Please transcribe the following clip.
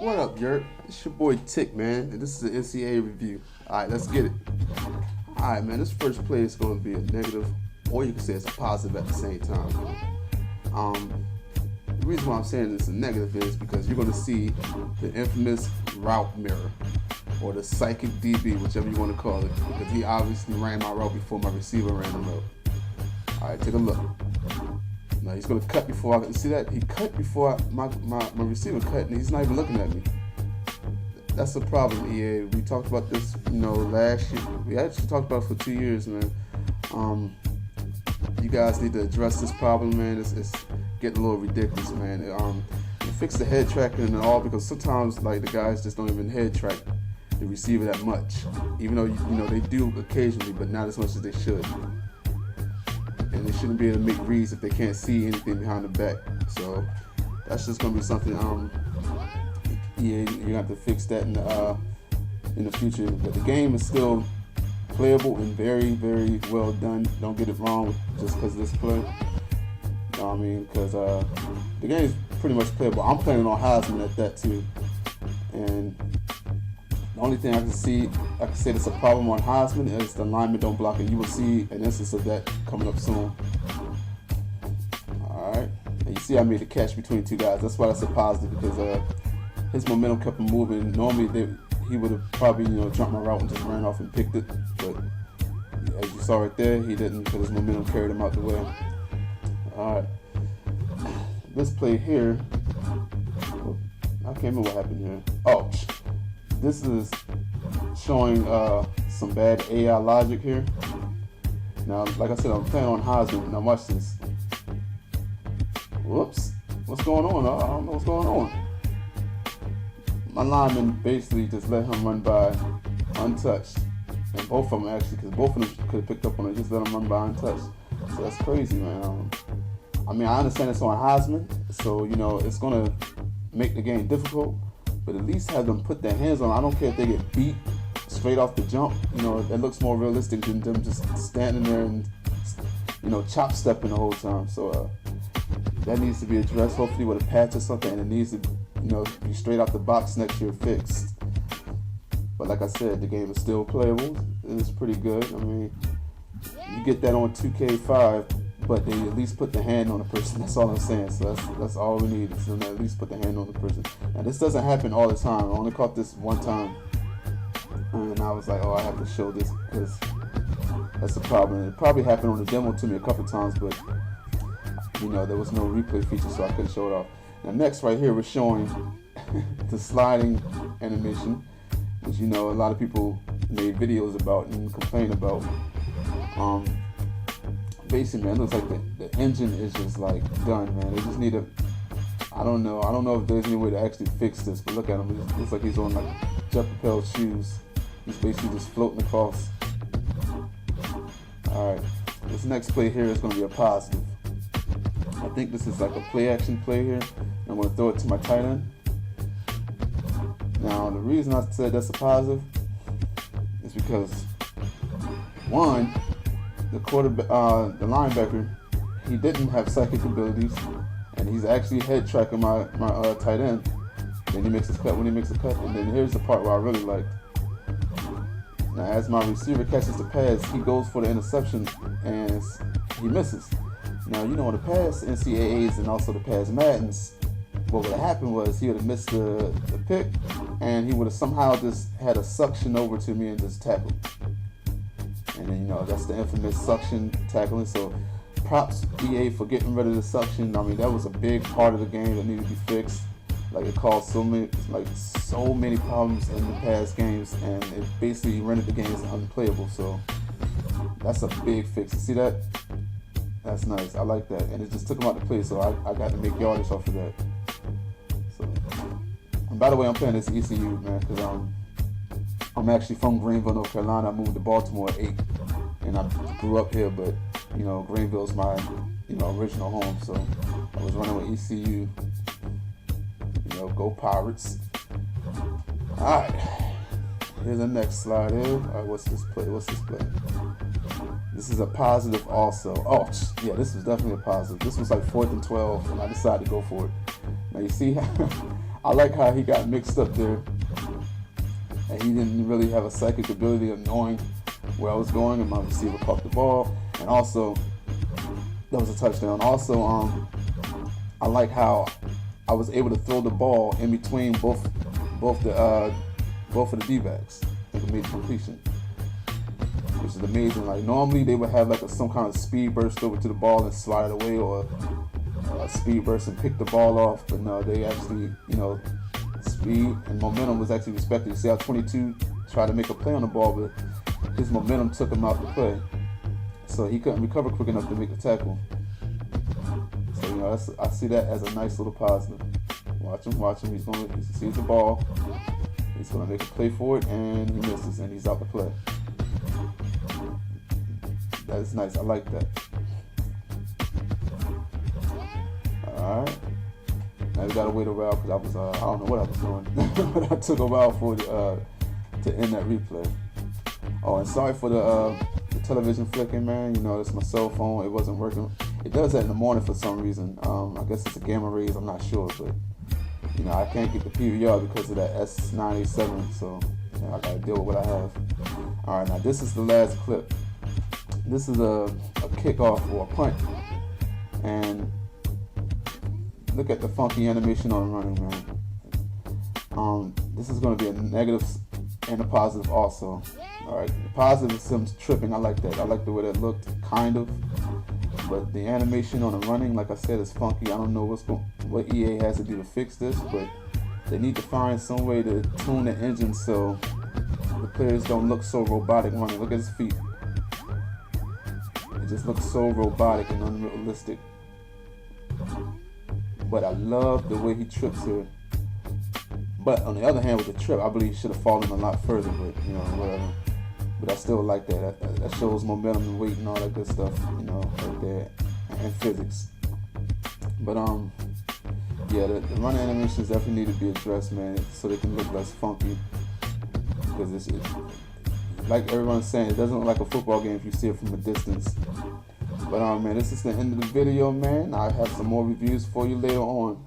What up, Yurt? It's your boy Tick, man, and this is an NCAA review. Alright, let's get it. Alright, man, this first play is going to be a negative, or you can say it's a positive at the same time. The reason why I'm saying it's a negative is because you're going to see the infamous route mirror, or the psychic DB, whichever you want to call it, because he obviously ran my route before my receiver ran the route. Alright, take a look. Now he's going to cut before I can see that. He cut before my receiver cut, and he's not even looking at me. That's a problem, EA. We talked about this, last year. We actually talked about it for 2 years, man. You guys need to address this problem, man. It's getting a little ridiculous, man. Fix the head tracking and all, because sometimes like the guys just don't even head track the receiver that much. Even though they do occasionally, but not as much as they should. And they shouldn't be able to make reads if they can't see anything behind the back. So that's just gonna be something. You're gonna have to fix that in the future. But the game is still playable and very, very well done. Don't get it wrong just because of this play. You know what I mean? Because the game is pretty much playable. I'm playing on Heisman at that too. And the only thing I can say that's a problem on Heisman is the linemen don't block it. You will see an instance of that coming up soon. Alright. And you see I made a catch between two guys. That's why that's a positive, because his momentum kept him moving. Normally he would have probably jumped my route and just ran off and picked it. But as you saw right there, he didn't, because his momentum carried him out the way. Alright. This play here, I can't remember what happened here. Oh, this is showing some bad AI logic here. Now, like I said, I'm playing on Heisman. Now watch this. Whoops. What's going on? I don't know what's going on. My lineman basically just let him run by untouched. And both of them actually, because both of them could have picked up on it, just let him run by untouched. So that's crazy, man. I understand it's on Heisman, so it's gonna make the game difficult, but at least have them put their hands on. I don't care if they get beat straight off the jump. That looks more realistic than them just standing there and chop stepping the whole time. So that needs to be addressed, hopefully with a patch or something, and it needs to be straight out the box next year fixed. But like I said, the game is still playable. It's pretty good. You get that on 2K5, but they at least put the hand on the person. That's all I'm saying. So that's all we need, is to at least put the hand on the person. Now this doesn't happen all the time. I only caught this one time, and I was like, oh, I have to show this because that's the problem. It probably happened on the demo to me a couple times, but there was no replay feature, so I couldn't show it off. Now next right here, we're showing the sliding animation, which a lot of people made videos about and complain about. Basically, man, it looks like the engine is just like done, man. They just need I don't know if there's any way to actually fix this, but look at him. It looks like he's on like jet propelled shoes. He's basically just floating across. Alright, this next play here is going to be a positive. I think this is like a play action play here. I'm going to throw it to my tight end. Now, the reason I said that's a positive is because, one, the linebacker, he didn't have psychic abilities, and he's actually head tracking my tight end. Then he makes his cut when he makes a cut, and then here's the part where I really liked. Now, as my receiver catches the pass, he goes for the interception, and he misses. Now, on the past NCAAs and also the past Maddens, what would have happened was he would have missed the pick, and he would have somehow just had a suction over to me and just tackled. And then, that's the infamous suction tackling. So props EA for getting rid of the suction. That was a big part of the game that needed to be fixed. Like, it caused so many problems in the past games, and it basically rendered the games unplayable. So that's a big fix. You see that? That's nice. I like that. And it just took him out the play, so I got to make yardage off of that. So, and by the way, I'm playing this ECU, man, because I'm actually from Greenville, North Carolina. I moved to Baltimore at 8, and I grew up here, but Greenville's my original home, so I was running with ECU. Go Pirates. Alright, here's the next slide here. Alright, what's this play? This is a positive also. Oh yeah, this was definitely a positive. This was like 4th and 12, and I decided to go for it. Now you see, I like how he got mixed up there, and he didn't really have a psychic ability of knowing where I was going, and my receiver caught the ball, and also that was a touchdown. Also, I like how I was able to throw the ball in between both of the D-backs. I think I made the completion, which is amazing. Like normally they would have like some kind of speed burst over to the ball and slide it away, or a speed burst and pick the ball off. But no, they actually, speed and momentum was actually respected. You see how 22 tried to make a play on the ball, but his momentum took him out the play, so he couldn't recover quick enough to make the tackle. So I see that as a nice little positive. Watch him. He sees the ball. He's gonna make a play for it, and he misses, and he's out the play. That is nice. I like that. All right. Now we gotta wait a while because I don't know what I was doing, but I took a while for it to end that replay. Oh, and sorry for the television flicking, man. It's my cell phone. It wasn't working. It does that in the morning for some reason. I guess it's a gamma rays. I'm not sure, but I can't get the PVR because of that S987. So I gotta deal with what I have. All right, now this is the last clip. This is a kickoff or a punt, and look at the funky animation on the running, man. This is going to be a negative and a positive also. All right, the positive is him tripping. I like that. I like the way that looked, kind of. But the animation on the running, like I said, is funky. I don't know what EA has to do to fix this, but they need to find some way to tune the engine so the players don't look so robotic running. Look at his feet. It just looks so robotic and unrealistic. But I love the way he trips here. But on the other hand, with the trip, I believe he should have fallen a lot further, but whatever. But I still like that. That shows momentum and weight and all that good stuff, right there, and physics. But yeah, the run animations definitely need to be addressed, man, so they can look less funky. Because it's like everyone's saying, it doesn't look like a football game if you see it from a distance. But man, this is the end of the video, man. I have some more reviews for you later on.